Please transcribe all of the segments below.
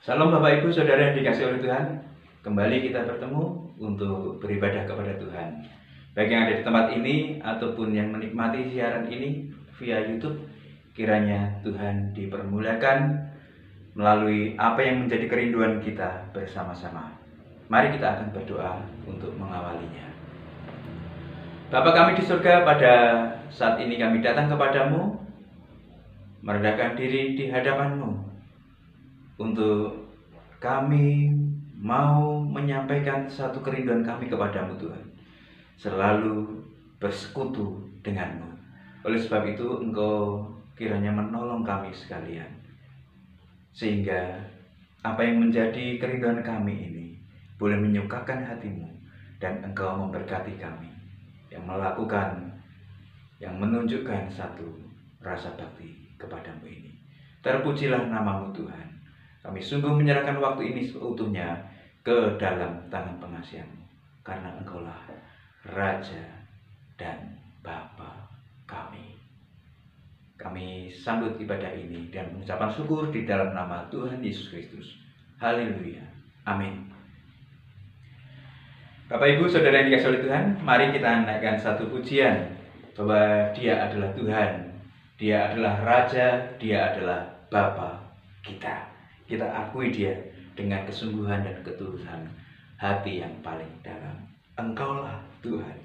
Salam Bapak Ibu Saudara yang dikasih oleh Tuhan. Kembali kita bertemu untuk beribadah kepada Tuhan. Baik yang ada di tempat ini ataupun yang menikmati siaran ini via YouTube, kiranya Tuhan dipermuliakan melalui apa yang menjadi kerinduan kita bersama-sama. Mari kita akan berdoa untuk mengawalinya. Bapa kami di surga, pada saat ini kami datang kepadamu, merendahkan diri di hadapan-Mu untuk kami mau menyampaikan satu kerinduan kami kepadamu Tuhan, selalu bersekutu denganmu. Oleh sebab itu Engkau kiranya menolong kami sekalian, sehingga apa yang menjadi kerinduan kami ini boleh menyukakan hatimu, dan Engkau memberkati kami yang melakukan, yang menunjukkan satu rasa bakti kepadamu ini. Terpujilah namamu Tuhan. Kami sungguh menyerahkan waktu ini seutuhnya ke dalam tangan pengasihan-Mu, karena Engkaulah Raja dan Bapa kami. Kami sambut ibadah ini dan mengucapkan syukur di dalam nama Tuhan Yesus Kristus. Haleluya. Amin. Bapak Ibu Saudara yang dikasihi oleh Tuhan, mari kita naikkan satu pujian bahwa Dia adalah Tuhan, Dia adalah Raja, Dia adalah Bapa kita. Kita akui Dia dengan kesungguhan dan ketulusan hati yang paling dalam. Engkaulah Tuhan.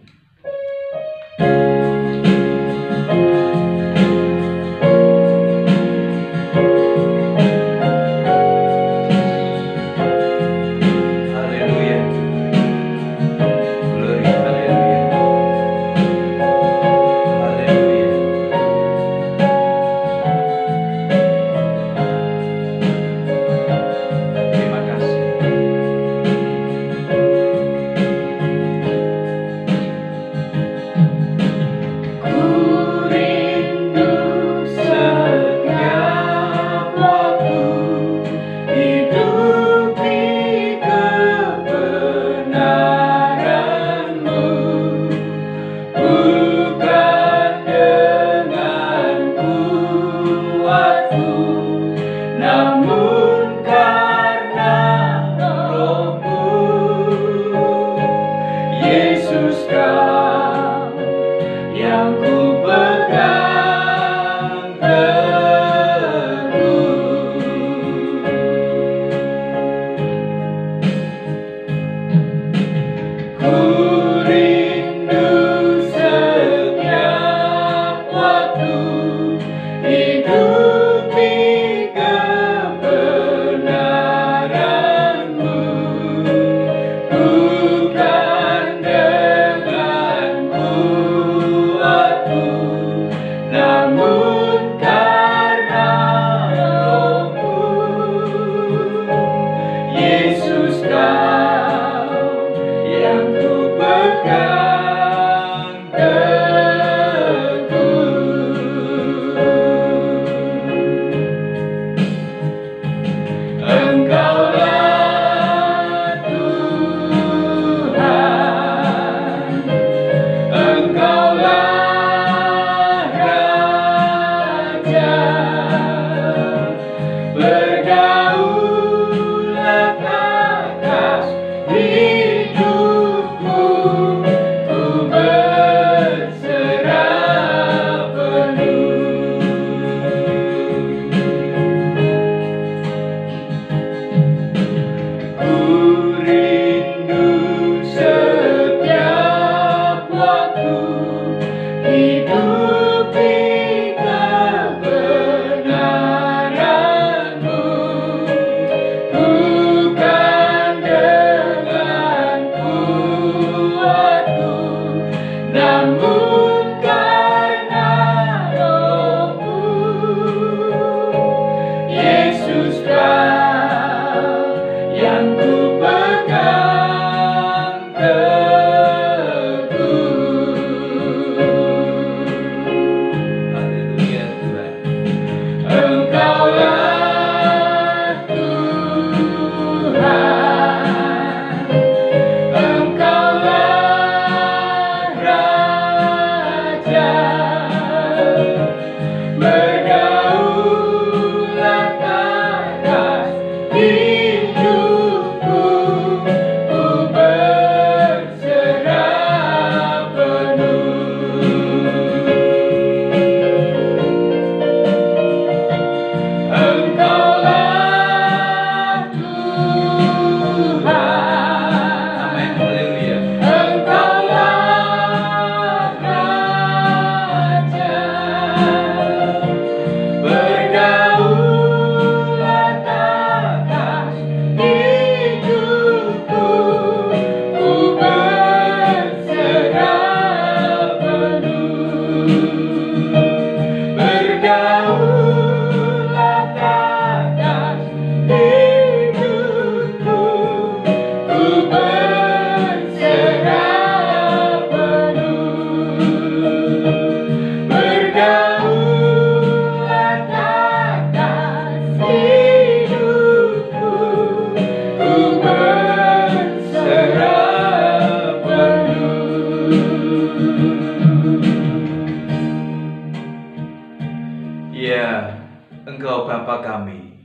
Bapa kami,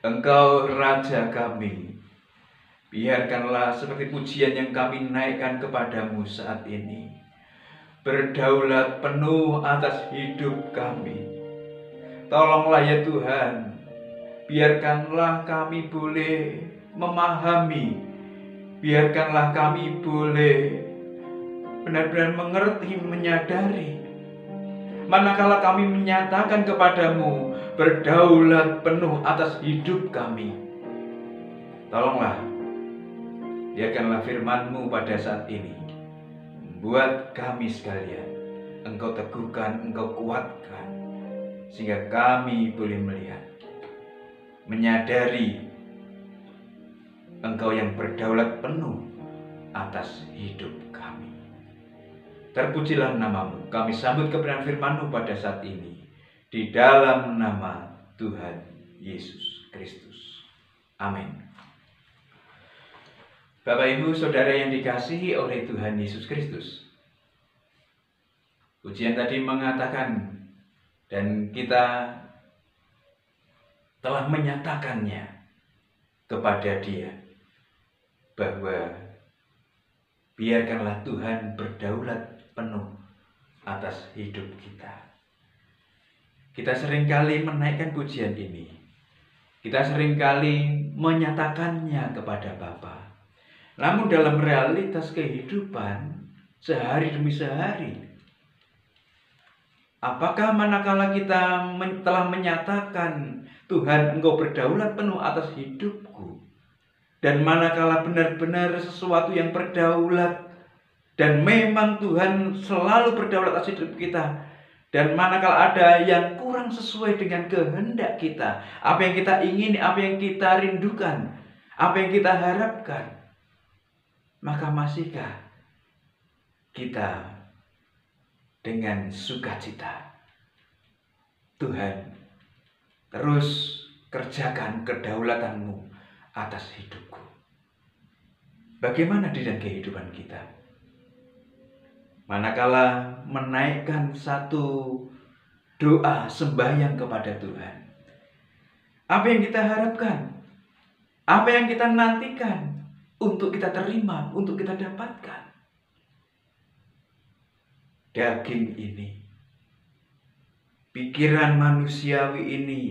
Engkau Raja kami. Biarkanlah seperti pujian yang kami naikkan kepadamu saat ini, berdaulat penuh atas hidup kami. Tolonglah ya Tuhan, biarkanlah kami boleh memahami, biarkanlah kami boleh benar-benar mengerti, menyadari, manakala kami menyatakan kepadamu, berdaulat penuh atas hidup kami. Tolonglah, biarkanlah firman-Mu pada saat ini membuat kami sekalian Engkau teguhkan, Engkau kuatkan, sehingga kami boleh melihat, menyadari Engkau yang berdaulat penuh atas hidup kami. Terpujilah nama-Mu, kami sambut kebenaran firman-Mu pada saat ini, di dalam nama Tuhan Yesus Kristus. Amin. Bapak Ibu Saudara yang dikasihi oleh Tuhan Yesus Kristus, ujian tadi mengatakan, dan kita telah menyatakannya kepada Dia, bahwa biarkanlah Tuhan berdaulat penuh atas hidup kita. Kita seringkali menaikkan pujian ini. Kita seringkali menyatakannya kepada Bapa. Namun dalam realitas kehidupan sehari demi sehari, apakah manakala kita telah menyatakan, Tuhan Engkau berdaulat penuh atas hidupku, dan manakala benar-benar sesuatu yang berdaulat, dan memang Tuhan selalu berdaulat atas hidup kita, dan manakala ada yang kurang sesuai dengan kehendak kita, apa yang kita ingini, apa yang kita rindukan, apa yang kita harapkan, maka masihkah kita dengan sukacita, Tuhan, terus kerjakan kedaulatan-Mu atas hidupku. Bagaimana di dalam kehidupan kita? Manakala menaikkan satu doa sembahyang kepada Tuhan, apa yang kita harapkan, apa yang kita nantikan untuk kita terima, untuk kita dapatkan? Daging ini, pikiran manusiawi ini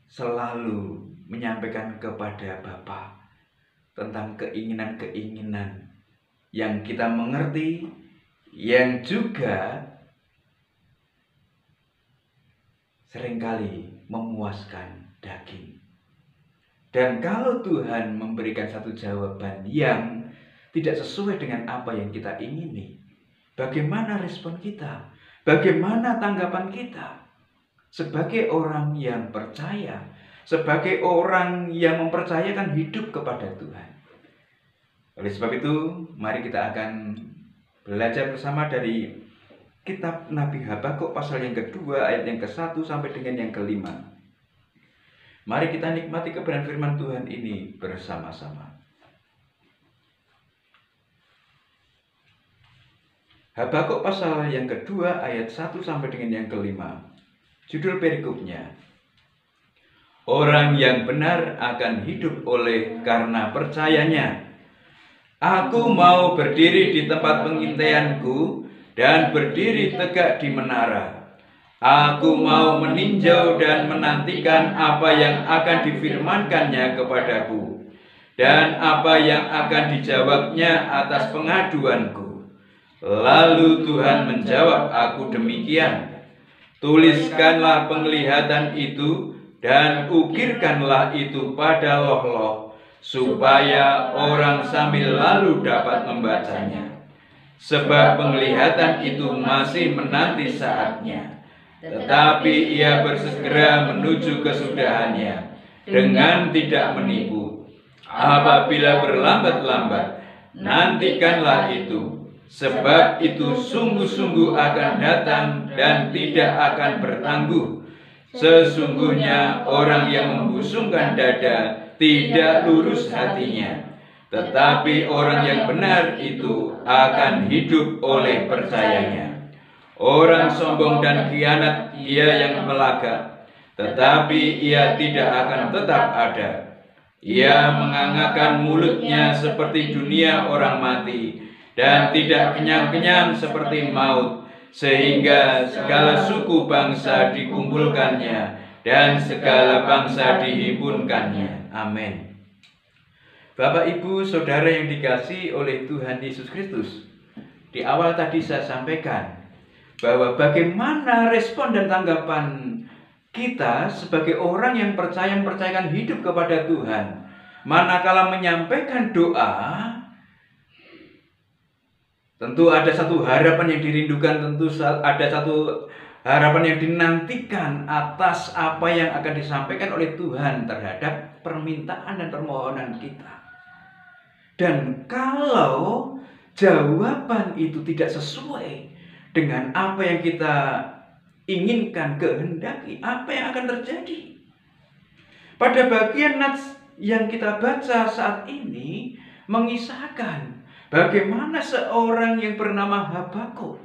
selalu menyampaikan kepada Bapa tentang keinginan-keinginan yang kita mengerti, yang juga seringkali memuaskan daging. Dan kalau Tuhan memberikan satu jawaban yang tidak sesuai dengan apa yang kita ingini, bagaimana respon kita? Bagaimana tanggapan kita? Sebagai orang yang percaya, sebagai orang yang mempercayakan hidup kepada Tuhan. Oleh sebab itu, mari kita akan belajar bersama dari kitab Nabi Habakuk pasal yang kedua, ayat yang ke-1 sampai dengan yang ke-5. Mari kita nikmati kebenaran firman Tuhan ini bersama-sama. Habakuk pasal yang kedua, ayat 1 sampai dengan yang ke-5. Judul perikopnya, orang yang benar akan hidup oleh karena percayanya. Aku mau berdiri di tempat pengintaianku dan berdiri tegak di menara. Aku mau meninjau dan menantikan apa yang akan difirmankannya kepadaku, dan apa yang akan dijawabnya atas pengaduanku. Lalu Tuhan menjawab aku demikian, tuliskanlah penglihatan itu dan ukirkanlah itu pada loh-loh, supaya orang sambil lalu dapat membacanya. Sebab penglihatan itu masih menanti saatnya, tetapi ia bersegera menuju kesudahannya dengan tidak menipu. Apabila berlambat-lambat, nantikanlah itu, sebab itu sungguh-sungguh akan datang dan tidak akan bertangguh. Sesungguhnya orang yang membusungkan dada tidak lurus hatinya, tetapi orang yang benar itu akan hidup oleh percayanya. Orang sombong dan khianat dia yang melagak, tetapi ia tidak akan tetap ada. Ia mengangakkan mulutnya seperti dunia orang mati, dan tidak kenyang-kenyang seperti maut, sehingga segala suku bangsa dikumpulkannya, dan segala bangsa dihimpunkannya. Amin. Bapak, Ibu, Saudara yang dikasihi oleh Tuhan Yesus Kristus, di awal tadi saya sampaikan bahwa bagaimana respon dan tanggapan kita sebagai orang yang mempercayakan hidup kepada Tuhan, manakala menyampaikan doa, tentu ada satu harapan yang dirindukan, tentu ada satu harapan yang dinantikan atas apa yang akan disampaikan oleh Tuhan terhadap permintaan dan permohonan kita. Dan kalau jawaban itu tidak sesuai dengan apa yang kita inginkan, kehendaki, apa yang akan terjadi? Pada bagian nats yang kita baca saat ini mengisahkan bagaimana seorang yang bernama Habakuk,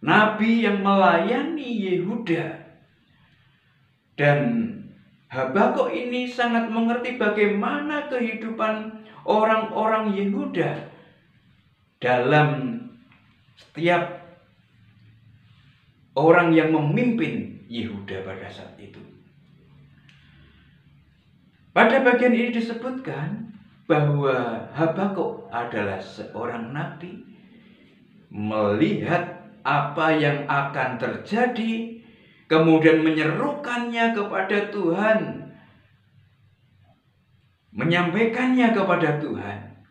nabi yang melayani Yehuda, dan Habakuk ini sangat mengerti bagaimana kehidupan orang-orang Yehuda dalam setiap orang yang memimpin Yehuda pada saat itu. Pada bagian ini disebutkan bahwa Habakuk adalah seorang nabi melihat apa yang akan terjadi, kemudian menyerukannya kepada Tuhan, menyampaikannya kepada Tuhan.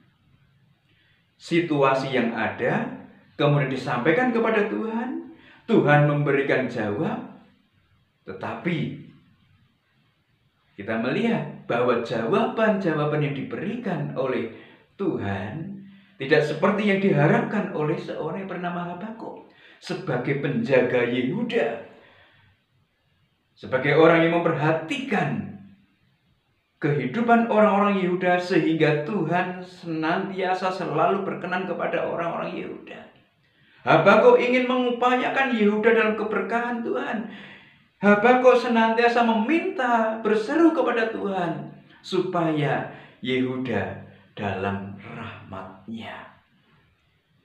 Situasi yang ada kemudian disampaikan kepada Tuhan. Tuhan memberikan jawab, tetapi kita melihat bahwa jawaban-jawaban yang diberikan oleh Tuhan tidak seperti yang diharapkan oleh seorang yang bernama Habakuk sebagai penjaga Yehuda, sebagai orang yang memperhatikan kehidupan orang-orang Yehuda, sehingga Tuhan senantiasa selalu berkenan kepada orang-orang Yehuda. Habakuk ingin mengupayakan Yehuda dalam keberkahan Tuhan. Habakuk senantiasa meminta, berseru kepada Tuhan supaya Yehuda dalam rahmat-Nya.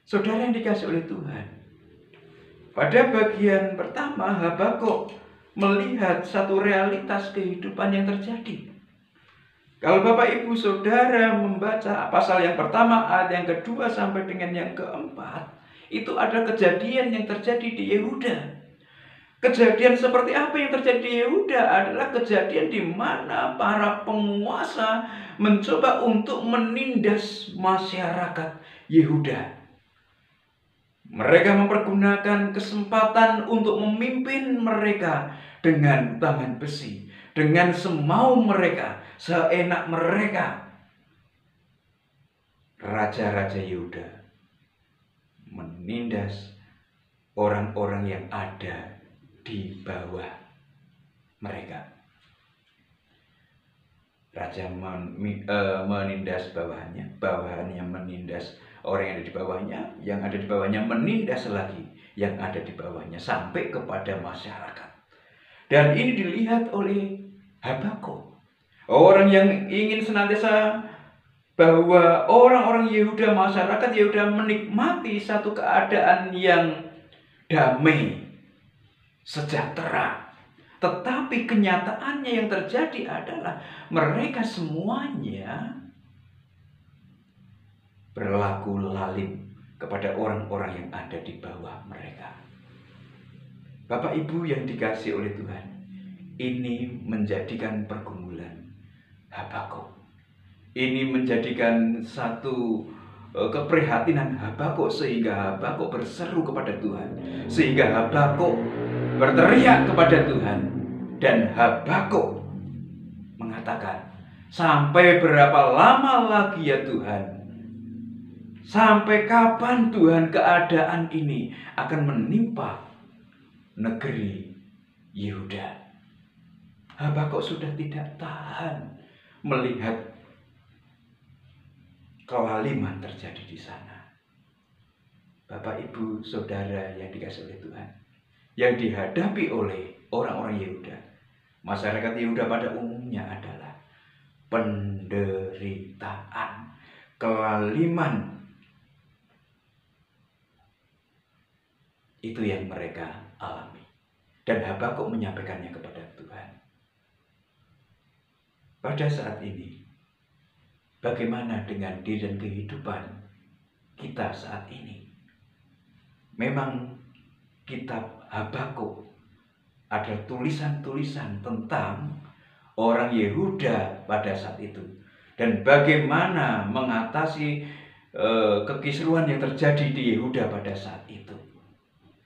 Saudara yang dikasihi oleh Tuhan, pada bagian pertama Habakuk melihat satu realitas kehidupan yang terjadi. Kalau Bapak Ibu Saudara membaca pasal yang pertama, ayat yang kedua sampai dengan yang keempat, itu ada kejadian yang terjadi di Yehuda. Kejadian seperti apa yang terjadi di Yehuda adalah kejadian di mana para penguasa mencoba untuk menindas masyarakat Yehuda. Mereka mempergunakan kesempatan untuk memimpin mereka dengan tangan besi, dengan semau mereka, seenak mereka. Raja-raja Yehuda menindas orang-orang yang ada di bawah mereka. Raja menindas bawahannya menindas orang yang ada di bawahnya, yang ada di bawahnya menindas lagi yang ada di bawahnya, sampai kepada masyarakat. Dan ini dilihat oleh Habakuk, orang yang ingin senantiasa bahwa orang-orang Yehuda, masyarakat Yehuda menikmati satu keadaan yang damai, sejahtera. Tetapi kenyataannya yang terjadi adalah mereka semuanya berlaku lalim kepada orang-orang yang ada di bawah mereka. Bapak Ibu yang dikasihi oleh Tuhan, ini menjadikan pergumulan Habakuk. Ini menjadikan satu keprihatinan Habakuk, sehingga Habakuk berseru kepada Tuhan, sehingga Habakuk berteriak kepada Tuhan. Dan Habakuk mengatakan, sampai berapa lama lagi ya Tuhan? Sampai kapan Tuhan keadaan ini akan menimpa negeri Yehuda? Habakuk sudah tidak tahan melihat kelaliman terjadi di sana. Bapak, Ibu, Saudara yang dikasihi oleh Tuhan, yang dihadapi oleh orang-orang Yehuda masyarakat Yehuda pada umumnya adalah penderitaan, kelaliman. Itu yang mereka alami. Dan Habakuk menyampaikannya kepada Tuhan. Pada saat ini, bagaimana dengan diri dan kehidupan kita saat ini? Memang kitab Habakuk ada tulisan-tulisan tentang orang Yehuda pada saat itu. Dan bagaimana mengatasi kekisruhan yang terjadi di Yehuda pada saat itu.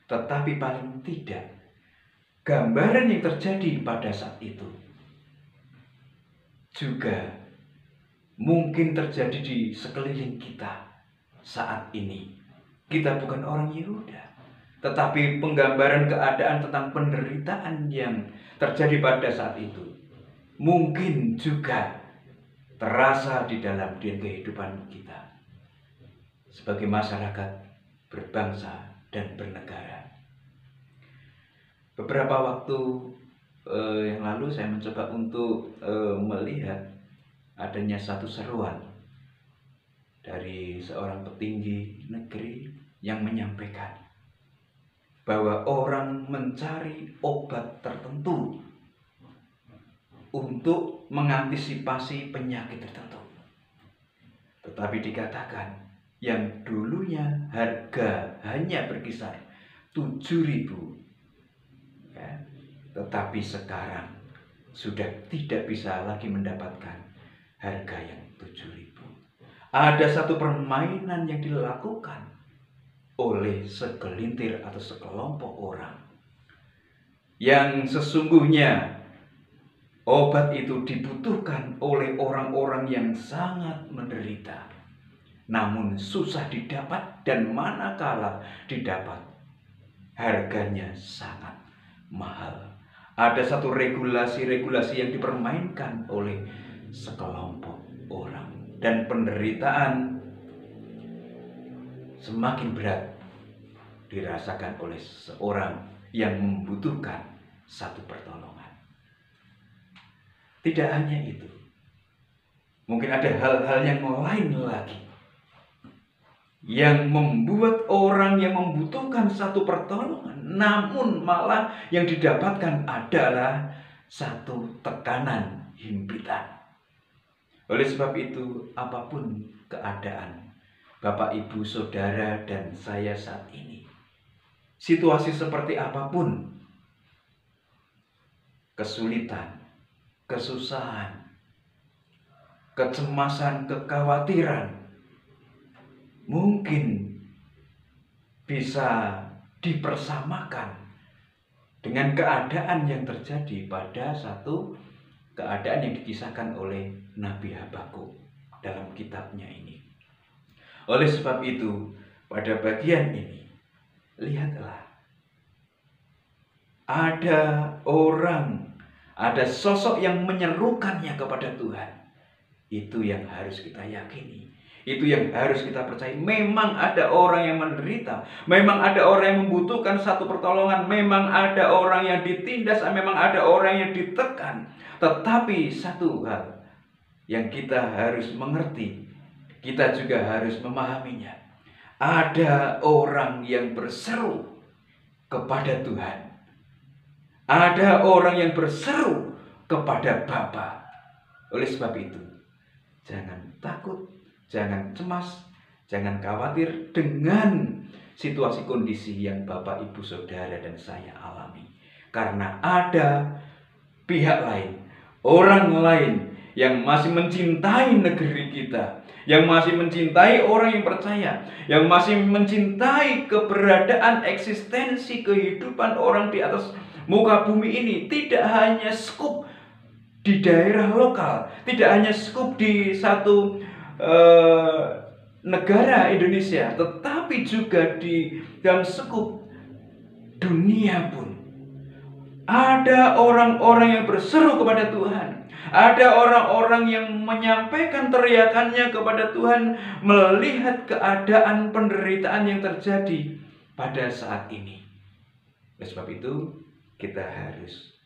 Tetapi paling tidak, gambaran yang terjadi pada saat itu juga mungkin terjadi di sekeliling kita saat ini. Kita bukan orang Yehuda, tetapi penggambaran keadaan tentang penderitaan yang terjadi pada saat itu mungkin juga terasa di dalam kehidupan kita sebagai masyarakat berbangsa dan bernegara. Beberapa waktu yang lalu saya mencoba untuk melihat adanya satu seruan dari seorang petinggi negeri yang menyampaikan bahwa orang mencari obat tertentu untuk mengantisipasi penyakit tertentu. Tetapi dikatakan yang dulunya harga hanya berkisar 7.000, ya, tetapi sekarang sudah tidak bisa lagi mendapatkan harga yang 7.000. Ada satu permainan yang dilakukan oleh segelintir atau sekelompok orang yang sesungguhnya obat itu dibutuhkan oleh orang-orang yang sangat menderita, namun susah didapat, dan manakala didapat harganya sangat mahal. Ada satu regulasi-regulasi yang dipermainkan oleh sekelompok orang, dan penderitaan semakin berat dirasakan oleh seorang yang membutuhkan satu pertolongan. Tidak hanya itu, mungkin ada hal-hal yang lain lagi yang membuat orang yang membutuhkan satu pertolongan, namun malah yang didapatkan adalah satu tekanan, himpitan. Oleh sebab itu, apapun keadaan Bapak, Ibu, Saudara, dan saya saat ini, situasi seperti apapun, kesulitan, kesusahan, kecemasan, kekhawatiran, mungkin bisa dipersamakan dengan keadaan yang terjadi pada satu keadaan yang dikisahkan oleh Nabi Habakuk dalam kitabnya ini. Oleh sebab itu, pada bagian ini, lihatlah, ada orang, ada sosok yang menyerukannya kepada Tuhan. Itu yang harus kita yakini. Itu yang harus kita percaya. Memang ada orang yang menderita. Memang ada orang yang membutuhkan satu pertolongan. Memang ada orang yang ditindas. Memang ada orang yang ditekan. Tetapi satu hal yang kita harus mengerti, kita juga harus memahaminya. Ada orang yang berseru kepada Tuhan. Ada orang yang berseru kepada Bapa. Oleh sebab itu, jangan takut, jangan cemas, jangan khawatir dengan situasi kondisi yang Bapak, Ibu, Saudara, dan saya alami. Karena ada pihak lain, orang lain yang masih mencintai negeri kita, yang masih mencintai orang yang percaya, yang masih mencintai keberadaan eksistensi kehidupan orang di atas muka bumi ini. Tidak hanya skup di daerah lokal, tidak hanya skup di satu negara Indonesia, tetapi juga di dalam skup dunia pun. Ada orang-orang yang berseru kepada Tuhan. Ada orang-orang yang menyampaikan teriakannya kepada Tuhan melihat keadaan penderitaan yang terjadi pada saat ini. Oleh sebab itu, kita harus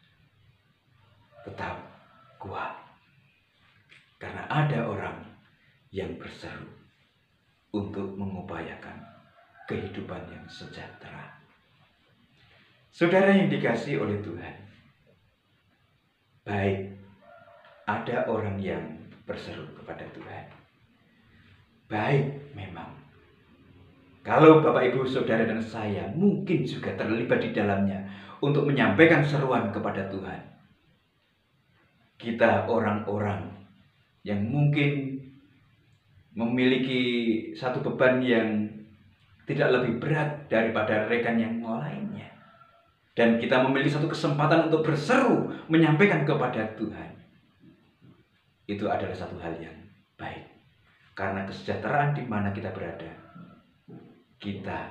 tetap kuat. Karena ada orang yang berseru untuk mengupayakan kehidupan yang sejahtera. Saudara yang dikasihi oleh Tuhan, baik ada orang yang berseru kepada Tuhan. Baik memang. Kalau Bapak Ibu Saudara dan saya mungkin juga terlibat di dalamnya untuk menyampaikan seruan kepada Tuhan. Kita orang-orang yang mungkin memiliki satu beban yang tidak lebih berat daripada rekan yang lainnya. Dan kita memiliki satu kesempatan untuk berseru menyampaikan kepada Tuhan. Itu adalah satu hal yang baik. Karena kesejahteraan di mana kita berada, kita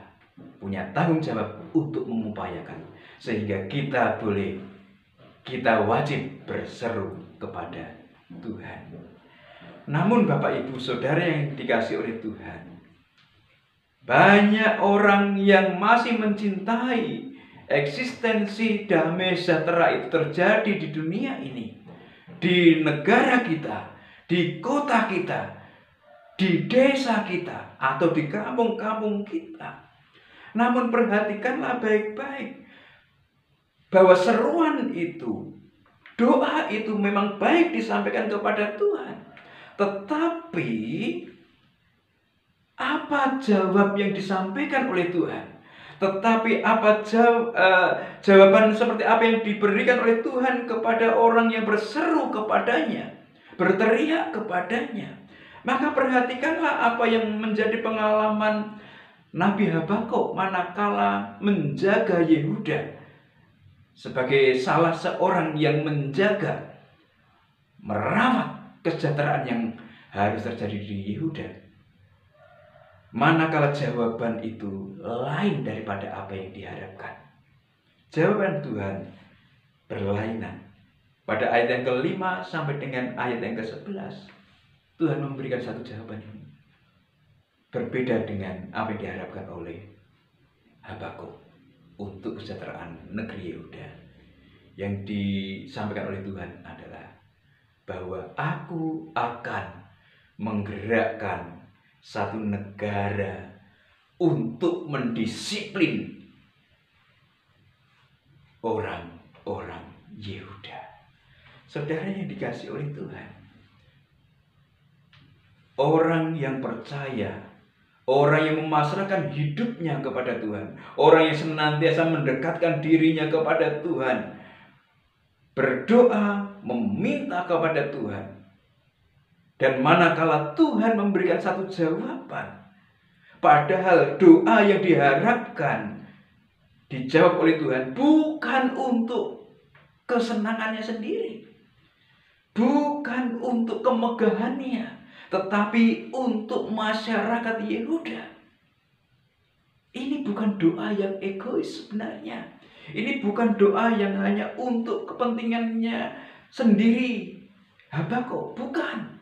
punya tanggung jawab untuk mengupayakan. Sehingga kita wajib berseru kepada Tuhan. Namun Bapak Ibu Saudara yang dikasihi oleh Tuhan, banyak orang yang masih mencintai eksistensi damai sejahtera itu terjadi di dunia ini, di negara kita, di kota kita, di desa kita, atau di kampung-kampung kita. Namun perhatikanlah baik-baik bahwa seruan itu, doa itu memang baik disampaikan kepada Tuhan. Tetapi apa jawab yang disampaikan oleh Tuhan? Tetapi apa jawaban seperti apa yang diberikan oleh Tuhan kepada orang yang berseru kepadanya, berteriak kepadanya? Maka perhatikanlah apa yang menjadi pengalaman Nabi Habakuk manakala menjaga Yehuda sebagai salah seorang yang menjaga, merawat kesejahteraan yang harus terjadi di Yehuda. Manakala jawaban itu lain daripada apa yang diharapkan. Jawaban Tuhan berlainan. Pada ayat yang ke-5 sampai dengan ayat yang ke-11, Tuhan memberikan satu jawaban yang berbeda dengan apa yang diharapkan oleh Habakuk untuk kesejahteraan negeri Yehuda. Yang disampaikan oleh Tuhan adalah bahwa aku akan menggerakkan satu negara untuk mendisiplin orang-orang Yehuda. Saudara yang dikasihi oleh Tuhan, orang yang percaya, orang yang memasrahkan hidupnya kepada Tuhan, orang yang senantiasa mendekatkan dirinya kepada Tuhan, berdoa, meminta kepada Tuhan. Dan manakala Tuhan memberikan satu jawaban, padahal doa yang diharapkan dijawab oleh Tuhan bukan untuk kesenangannya sendiri, bukan untuk kemegahannya, tetapi untuk masyarakat Yehuda. Ini bukan doa yang egois sebenarnya. Ini bukan doa yang hanya untuk kepentingannya sendiri Habakuk, bukan.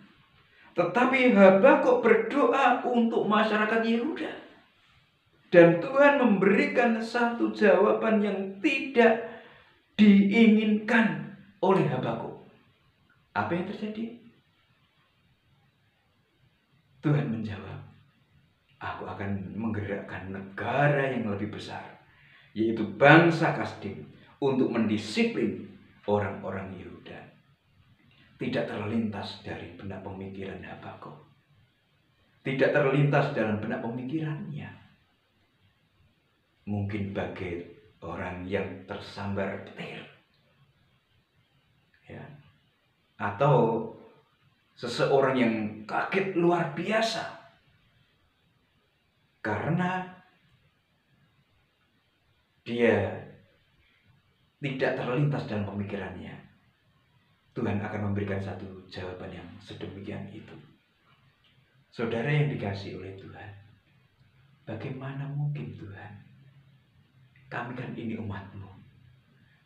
Tetapi Habakuk berdoa untuk masyarakat Yehuda. Dan Tuhan memberikan satu jawaban yang tidak diinginkan oleh Habakuk. Apa yang terjadi? Tuhan menjawab, aku akan menggerakkan negara yang lebih besar, yaitu bangsa Kasdim, untuk mendisiplin orang-orang Yehuda. Tidak terlintas dari benak pemikiran Habakuk. Tidak terlintas dalam benak pemikirannya. Mungkin bagai orang yang tersambar petir, ya, atau seseorang yang kaget luar biasa karena dia tidak terlintas dalam pemikirannya. Tuhan akan memberikan satu jawaban yang sedemikian itu. Saudara yang dikasihi oleh Tuhan, bagaimana mungkin Tuhan? Kami kan ini umat-Mu.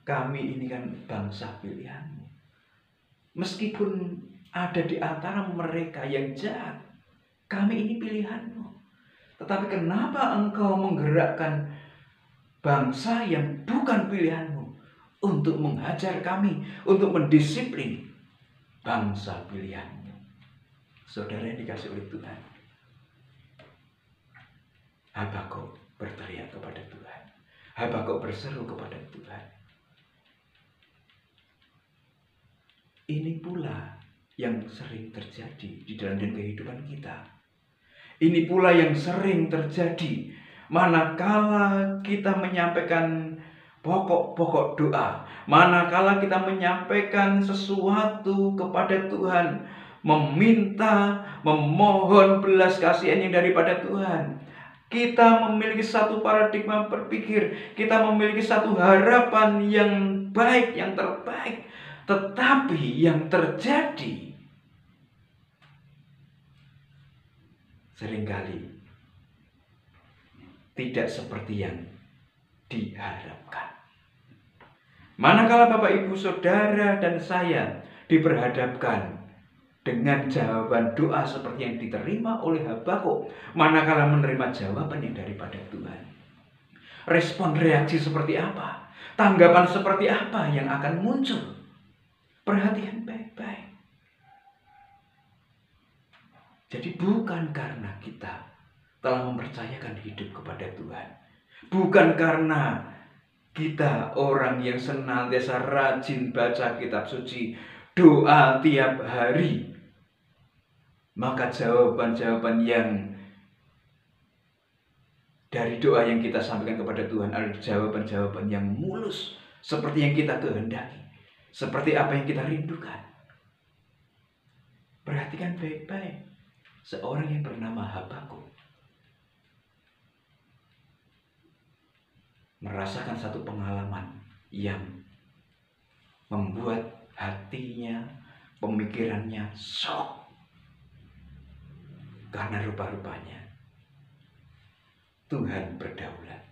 Kami ini kan bangsa pilihan-Mu. Meskipun ada di antara mereka yang jahat, kami ini pilihan-Mu. Tetapi kenapa Engkau menggerakkan bangsa yang bukan pilihan-Mu untuk mengajar kami, untuk mendisiplin bangsa pilihan-Mu. Saudara yang dikasih oleh Tuhan, Habakuk berteriak kepada Tuhan. Habakuk berseru kepada Tuhan. Ini pula yang sering terjadi di dalam kehidupan kita. Ini pula yang sering terjadi manakala kita menyampaikan pokok-pokok doa, manakala kita menyampaikan sesuatu kepada Tuhan, meminta, memohon belas kasihan yang daripada Tuhan. Kita memiliki satu paradigma berpikir, kita memiliki satu harapan yang baik, yang terbaik. Tetapi yang terjadi seringkali tidak seperti yang diharapkan. Manakala Bapak Ibu Saudara dan saya diperhadapkan dengan jawaban doa seperti yang diterima oleh Habakuk, manakala menerima jawaban yang daripada Tuhan, respon reaksi seperti apa? Tanggapan seperti apa yang akan muncul? Perhatikan baik-baik. Jadi bukan karena kita telah mempercayakan hidup kepada Tuhan, bukan karena kita orang yang senantiasa rajin baca kitab suci, doa tiap hari, maka jawaban-jawaban yang dari doa yang kita sampaikan kepada Tuhan adalah jawaban-jawaban yang mulus, seperti yang kita kehendaki, seperti apa yang kita rindukan. Perhatikan baik-baik. Seorang yang bernama Habakuk merasakan satu pengalaman yang membuat hatinya, pemikirannya shock. Karena rupa-rupanya Tuhan berdaulat,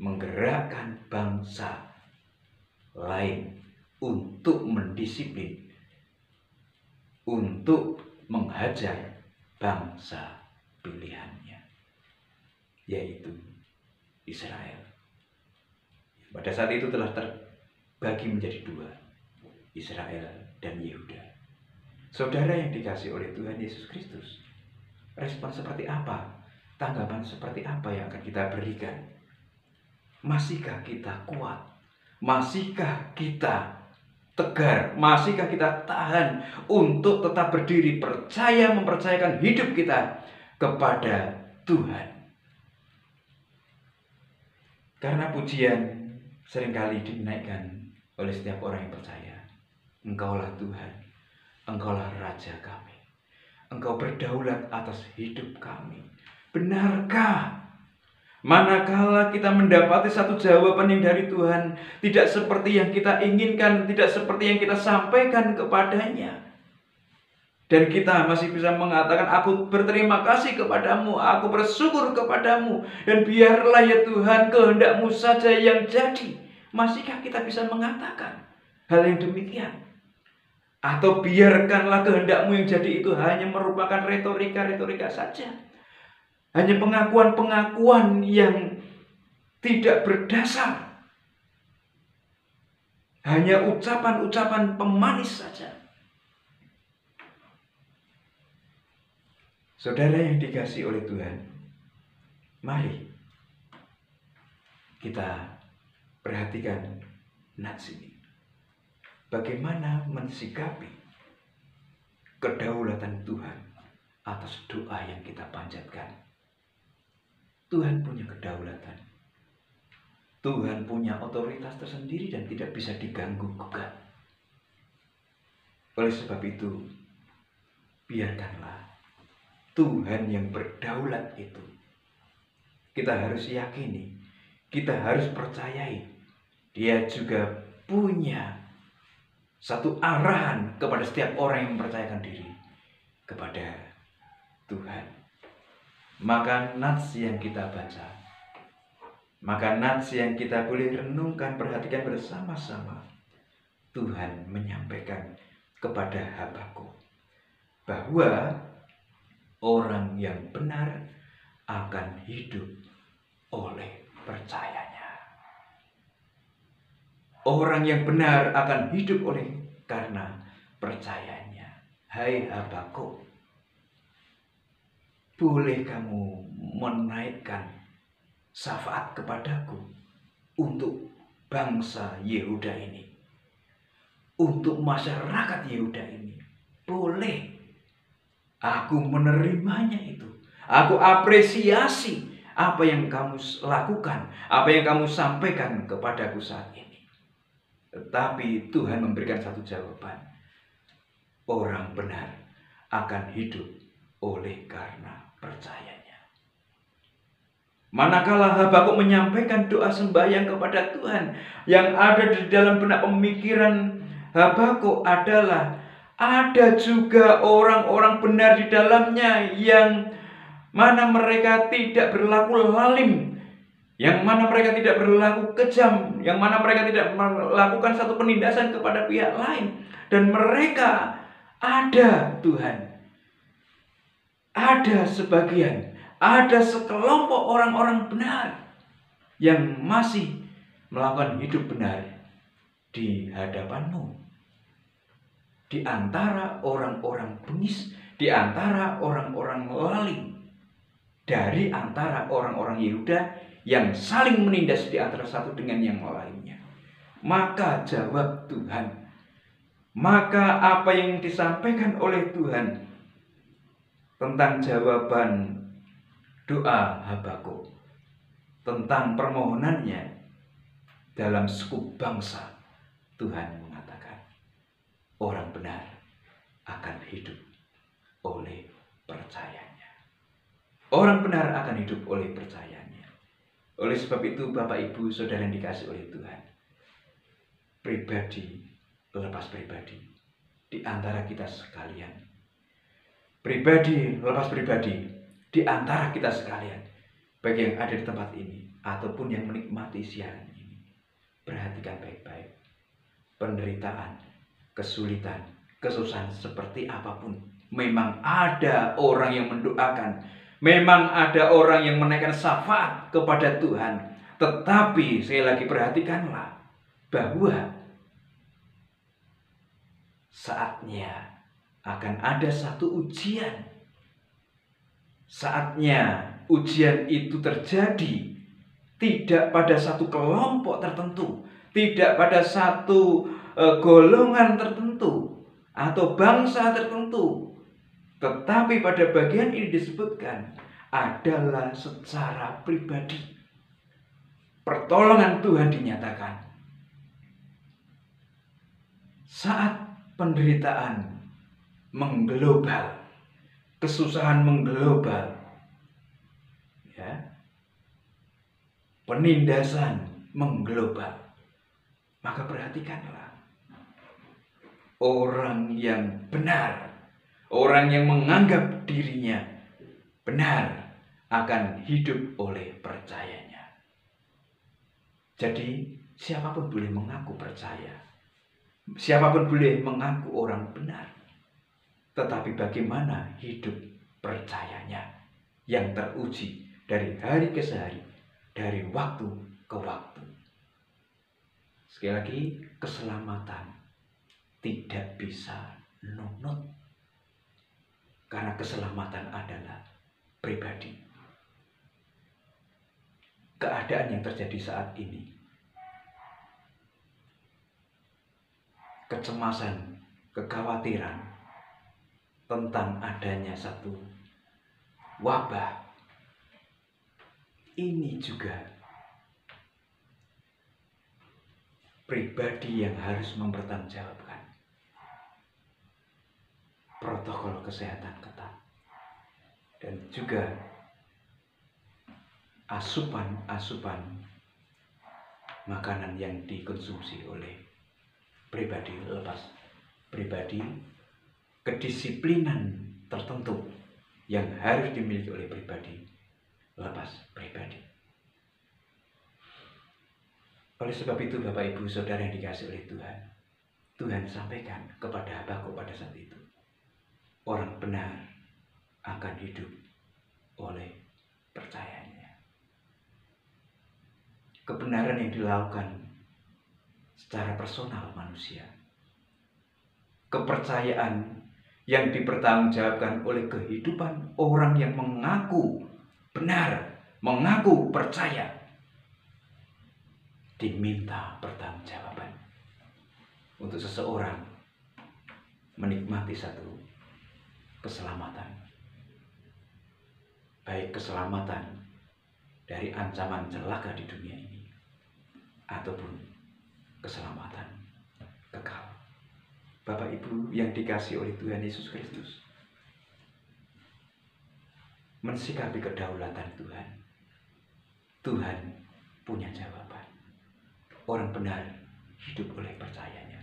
menggerakkan bangsa lain untuk mendisiplin, untuk menghajar bangsa pilihannya, yaitu Israel. Pada saat itu telah terbagi menjadi dua, Israel dan Yehuda. Saudara yang dikasih oleh Tuhan Yesus Kristus, respon seperti apa? Tanggapan seperti apa yang akan kita berikan? Masihkah kita kuat? Masihkah kita tegar? Masihkah kita tahan untuk tetap berdiri, percaya, mempercayakan hidup kita kepada Tuhan? Karena pujian seringkali dinaikkan oleh setiap orang yang percaya. Engkaulah Tuhan, Engkaulah Raja kami, Engkau berdaulat atas hidup kami. Benarkah? Manakala kita mendapati satu jawaban yang dari Tuhan tidak seperti yang kita inginkan, tidak seperti yang kita sampaikan kepadanya, dan kita masih bisa mengatakan, aku berterima kasih kepadamu, aku bersyukur kepadamu, dan biarlah ya Tuhan kehendak-Mu saja yang jadi. Masihkah kita bisa mengatakan hal yang demikian? Atau biarkanlah kehendak-Mu yang jadi itu hanya merupakan retorika-retorika saja, hanya pengakuan-pengakuan yang tidak berdasar, hanya ucapan-ucapan pemanis saja. Saudara yang dikasihi oleh Tuhan, mari kita perhatikan nats ini. Bagaimana mensikapi kedaulatan Tuhan atas doa yang kita panjatkan. Tuhan punya kedaulatan. Tuhan punya otoritas tersendiri dan tidak bisa diganggu-gugat. Oleh sebab itu, biarkanlah Tuhan yang berdaulat itu kita harus yakini, kita harus percayai. Dia juga punya satu arahan kepada setiap orang yang mempercayakan diri kepada Tuhan. Maka nats yang kita baca, maka nats yang kita boleh renungkan, perhatikan bersama-sama, Tuhan menyampaikan kepada Habakuk bahwa orang yang benar akan hidup oleh percayanya. Orang yang benar akan hidup oleh karena percayanya. Hai Habakuk, boleh kamu menaikkan syafaat kepadaku untuk bangsa Yehuda ini, untuk masyarakat Yehuda ini. Boleh. Aku menerimanya itu. Aku apresiasi apa yang kamu lakukan, apa yang kamu sampaikan kepadaku saat ini. Tetapi Tuhan memberikan satu jawaban. Orang benar akan hidup oleh karena percayanya. Manakala Habakuk menyampaikan doa sembahyang kepada Tuhan, yang ada di dalam benak pemikiran Habakuk adalah ada juga orang-orang benar di dalamnya yang mana mereka tidak berlaku lalim, yang mana mereka tidak berlaku kejam, yang mana mereka tidak melakukan satu penindasan kepada pihak lain. Dan mereka ada Tuhan, ada sebagian, ada sekelompok orang-orang benar yang masih melakukan hidup benar di hadapanmu. Di antara orang-orang bengis, di antara orang-orang lalim, dari antara orang-orang Yehuda yang saling menindas di antara satu dengan yang lainnya. Maka jawab Tuhan, maka apa yang disampaikan oleh Tuhan tentang jawaban doa Habakuk, tentang permohonannya dalam suku bangsa, Tuhan mengatakan orang benar akan hidup oleh percayanya. Orang benar akan hidup oleh percayanya. Oleh sebab itu Bapak Ibu Saudara yang dikasihi oleh Tuhan, pribadi lepas pribadi di antara kita sekalian, pribadi lepas pribadi di antara kita sekalian, baik yang ada di tempat ini ataupun yang menikmati siaran ini, perhatikan baik-baik. Penderitaan, kesulitan, kesusahan seperti apapun, memang ada orang yang mendoakan, memang ada orang yang menaikkan syafaat kepada Tuhan. Tetapi sekali lagi perhatikanlah bahwa saatnya akan ada satu ujian. Saatnya ujian itu terjadi tidak pada satu kelompok tertentu, tidak pada satu golongan tertentu atau bangsa tertentu, tetapi pada bagian ini disebutkan adalah secara pribadi. Pertolongan Tuhan dinyatakan saat penderitaan mengglobal, kesusahan mengglobal, ya, penindasan mengglobal. Maka perhatikanlah, orang yang benar, orang yang menganggap dirinya benar akan hidup oleh percayanya. Jadi siapapun boleh mengaku percaya, siapapun boleh mengaku orang benar, tetapi bagaimana hidup percayanya yang teruji dari hari ke hari, dari waktu ke waktu. Sekali lagi, keselamatan tidak bisa nunut, karena keselamatan adalah pribadi. Keadaan yang terjadi saat ini, kecemasan, kekhawatiran tentang adanya satu wabah, ini juga pribadi yang harus mempertanggungjawabkan protokol kesehatan ketat dan juga asupan makanan yang dikonsumsi oleh pribadi lepas pribadi, kedisiplinan tertentu yang harus dimiliki oleh pribadi lepas pribadi. Oleh sebab itu Bapak Ibu Saudara yang dikasihi oleh Tuhan, Tuhan sampaikan kepada Habakuk pada saat itu, orang benar akan hidup oleh percayanya. Kebenaran yang dilakukan secara personal manusia. Kepercayaan yang dipertanggungjawabkan oleh kehidupan orang yang mengaku benar, mengaku percaya, diminta pertanggungjawaban untuk seseorang menikmati satu keselamatan, baik keselamatan dari ancaman celaka di dunia ini ataupun keselamatan kekal. Bapak Ibu yang dikasihi oleh Tuhan Yesus Kristus, mensikapi kedaulatan Tuhan, Tuhan punya jawaban. Orang benar hidup oleh percayanya.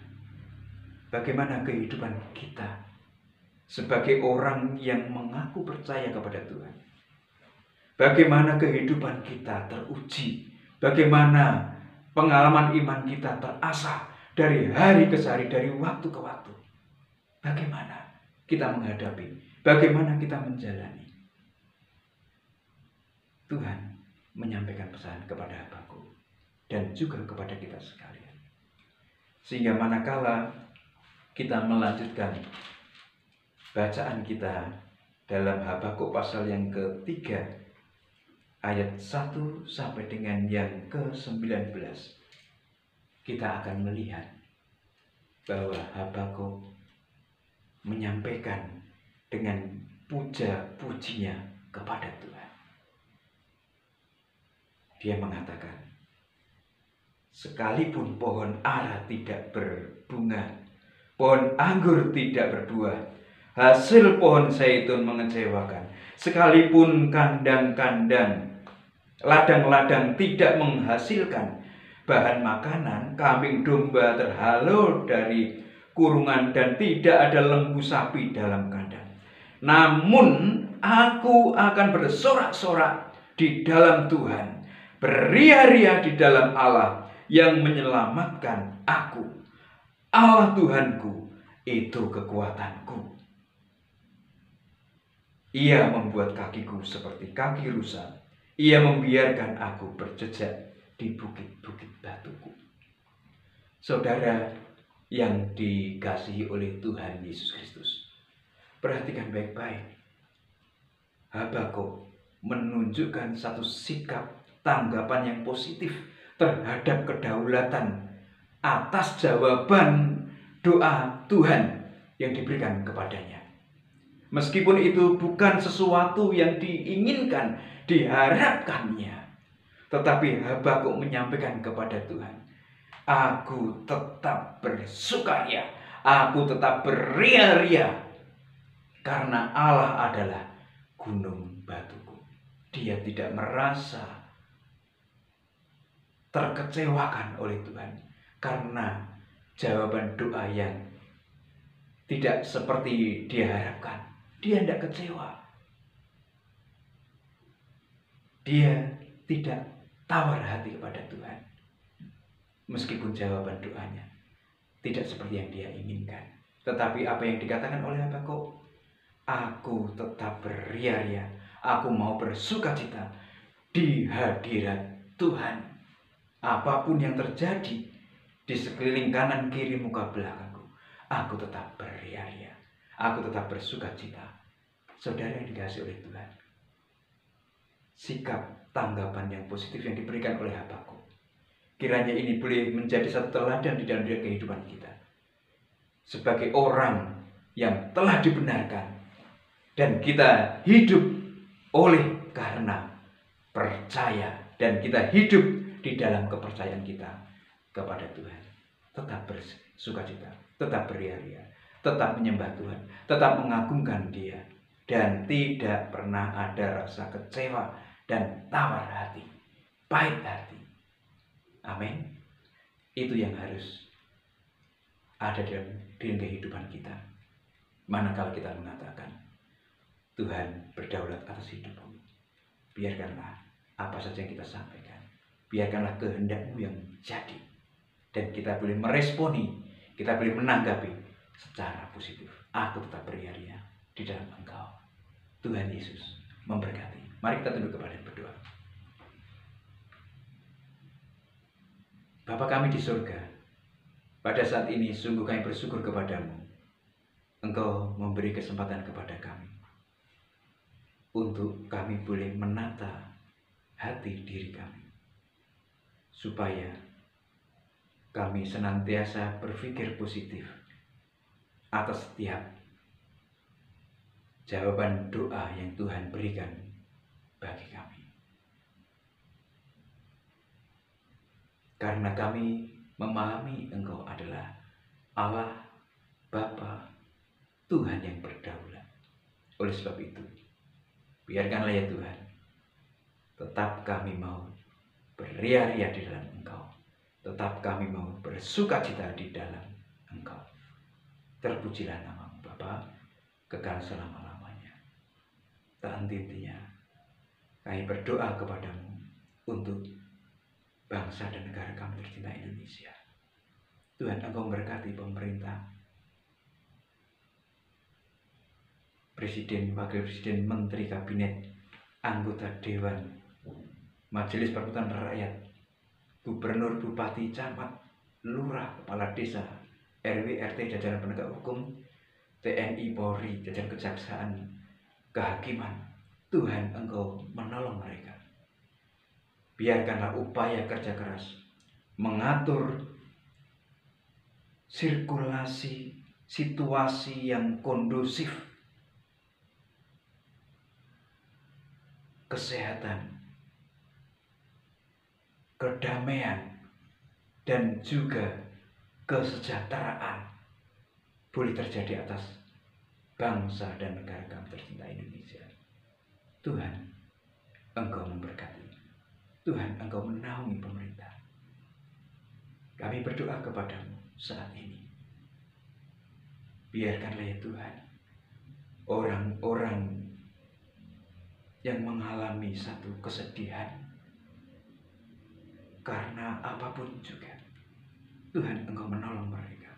Bagaimana kehidupan kita sebagai orang yang mengaku percaya kepada Tuhan? Bagaimana kehidupan kita teruji? Bagaimana pengalaman iman kita terasah dari hari ke hari, dari waktu ke waktu? Bagaimana kita menghadapi? Bagaimana kita menjalani? Tuhan menyampaikan pesan kepada Habakuk dan juga kepada kita sekalian. Sehingga manakala kita melanjutkan bacaan kita dalam Habakuk pasal yang ketiga, ayat 1 sampai dengan yang ke-19, kita akan melihat bahwa Habakuk menyampaikan dengan puja-pujinya kepada Tuhan. Dia mengatakan, sekalipun pohon ara tidak berbunga, pohon anggur tidak berbuah, hasil pohon zaitun mengecewakan, sekalipun kandang-kandang, ladang-ladang tidak menghasilkan bahan makanan, kambing domba terhalau dari kurungan dan tidak ada lembu sapi dalam kandang. Namun aku akan bersorak-sorak di dalam Tuhan, beria-ria di dalam Allah yang menyelamatkan aku. Allah Tuhanku itu kekuatanku. Ia membuat kakiku seperti kaki rusa. Ia membiarkan aku berjejak di bukit-bukit batuku. Saudara yang dikasihi oleh Tuhan Yesus Kristus, perhatikan baik-baik. Habakuk menunjukkan satu sikap tanggapan yang positif terhadap kedaulatan atas jawaban doa Tuhan yang diberikan kepadanya. Meskipun itu bukan sesuatu yang diinginkan, diharapkannya, tetapi Habakuk menyampaikan kepada Tuhan, aku tetap bersukaria, aku tetap beria-ria, karena Allah adalah gunung batuku. Dia tidak merasa terkecewakan oleh Tuhan karena jawaban doa yang tidak seperti dia harapkan. Dia tidak kecewa. Dia tidak tawar hati kepada Tuhan, meskipun jawaban doanya tidak seperti yang dia inginkan. Tetapi apa yang dikatakan oleh Habakuk, aku tetap beria-ria, aku mau bersukacita di hadirat Tuhan. Apapun yang terjadi di sekeliling kanan kiri muka belakangku, aku tetap beria-ria, aku tetap bersukacita. Saudara yang dikasihi oleh Tuhan, sikap tanggapan yang positif yang diberikan oleh Habakuk, kiranya ini boleh menjadi satu teladan di dalam kehidupan kita sebagai orang yang telah dibenarkan, dan kita hidup oleh karena percaya, dan kita hidup di dalam kepercayaan kita kepada Tuhan. Tetap bersukacita, tetap beria-ria, tetap menyembah Tuhan, tetap mengagungkan Dia, dan tidak pernah ada rasa kecewa dan tawar hati, pahit hati. Amin. Itu yang harus ada dalam kehidupan kita. Manakala kita mengatakan, Tuhan berdaulat atas hidupku, biarkanlah apa saja yang kita sampaikan, biarkanlah kehendak-Mu yang jadi, dan kita boleh meresponi, kita boleh menanggapi secara positif. Aku tetap beria-ria di dalam Engkau. Tuhan Yesus memberkati. Mari kita tunduk kepada berdoa. Bapa kami di surga, pada saat ini sungguh kami bersyukur kepadamu. Engkau memberi kesempatan kepada kami untuk kami boleh menata hati diri kami, supaya kami senantiasa berpikir positif atas setiap jawaban doa yang Tuhan berikan bagi kami. Karena kami memahami Engkau adalah Allah Bapa, Tuhan yang berdaulat. Oleh sebab itu, biarkanlah ya Tuhan, tetap kami mau beria-ria di dalam Engkau. Tetap kami mau bersukacita di dalam Engkau. Terpujilah nama-Mu Bapa, kekal selama-lamanya. Tak henti-hentinya kami berdoa kepadamu untuk bangsa dan negara kami tercinta Indonesia. Tuhan, Engkau memberkati pemerintah, Presiden, Wakil Presiden, Menteri Kabinet, anggota Dewan, Majelis Perwakilan Rakyat, Gubernur, Bupati, Camat, Lurah, Kepala Desa, RW, RT, jajaran penegak hukum, TNI, Polri, jajaran kejaksaan, kehakiman. Tuhan, Engkau menolong mereka. Biarkanlah upaya kerja keras mengatur sirkulasi situasi yang kondusif, kesehatan, kedamaian, dan juga kesejahteraan boleh terjadi atas bangsa dan negara kami tercinta Indonesia. Tuhan, Engkau memberkati. Tuhan, Engkau menaungi pemerintah. Kami berdoa kepadamu saat ini. Biarkanlah ya Tuhan, orang-orang yang mengalami satu kesedihan karena apapun juga, Tuhan, Engkau menolong mereka.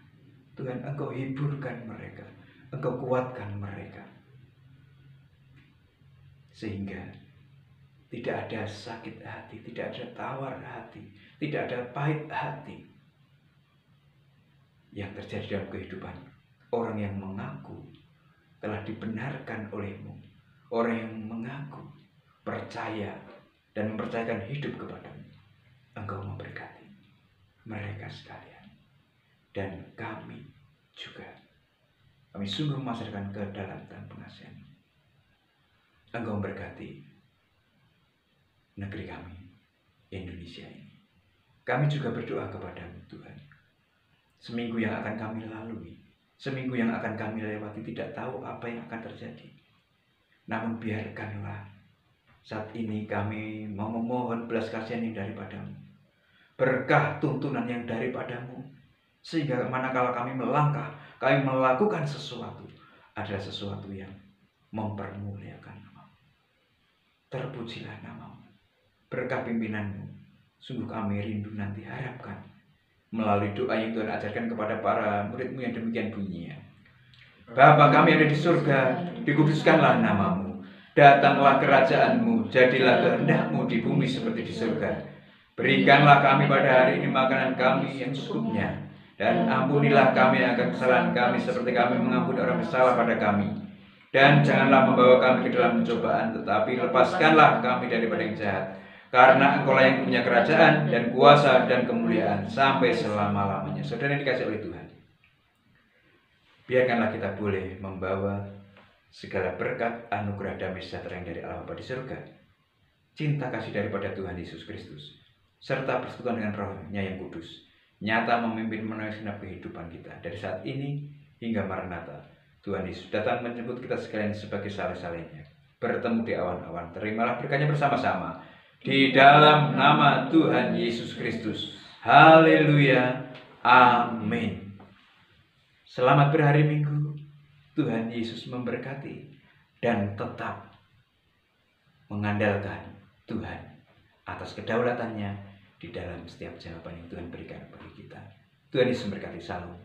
Tuhan, Engkau hiburkan mereka. Engkau kuatkan mereka. Sehingga tidak ada sakit hati, tidak ada tawar hati, tidak ada pahit hati yang terjadi dalam kehidupan orang yang mengaku telah dibenarkan oleh-Mu, orang yang mengaku percaya dan mempercayakan hidup kepadamu. Engkau memberkati mereka sekalian, dan kami juga. Kami sungguh memasrahkan ke dalam tangan pengasihan-Mu. Engkau memberkati negeri kami, Indonesia ini. Kami juga berdoa kepadamu Tuhan. Seminggu yang akan kami lalui, seminggu yang akan kami lewati, tidak tahu apa yang akan terjadi. Namun biarkanlah saat ini kami mau memohon belas kasihan yang daripadamu, berkah tuntunan yang daripadamu, sehingga manakala kami melangkah, kami melakukan sesuatu adalah sesuatu yang mempermuliakan nama-Mu. Terpujilah nama-Mu. Berkah pimpinan-Mu, sungguh kami rindu nanti harapkan melalui doa yang Tuhan ajarkan kepada para murid-Mu yang demikian bunyinya. Bapa kami yang ada di surga, dikuduskanlah nama-Mu. Datanglah kerajaan-Mu, jadilah kehendak-Mu di bumi seperti di surga. Berikanlah kami pada hari ini makanan kami yang secukupnya, dan ampunilah kami akan kesalahan kami seperti kami mengampuni orang bersalah pada kami. Dan janganlah membawa kami ke dalam pencobaan, tetapi lepaskanlah kami daripada yang jahat. Karena Engkau yang punya kerajaan dan kuasa dan kemuliaan sampai selama-lamanya. Saudara yang dikasihi oleh Tuhan, biarkanlah kita boleh membawa segala berkat, anugerah, damai sejahtera yang dari Allah Bapa di surga, cinta kasih daripada Tuhan Yesus Kristus, serta persekutuan dengan Roh-Nya yang kudus, nyata memimpin menuju segenap kehidupan kita dari saat ini hingga Maranatha. Tuhan Yesus datang menjemput kita sekalian sebagai saleh-salehnya. Bertemu di awan-awan, terimalah berkatnya bersama-sama di dalam nama Tuhan Yesus Kristus. Haleluya. Amin. Selamat berhari Minggu. Tuhan Yesus memberkati dan tetap mengandalkan Tuhan atas kedaulatannya di dalam setiap jawaban yang Tuhan berikan bagi kita. Tuhan Yesus memberkati. Salam.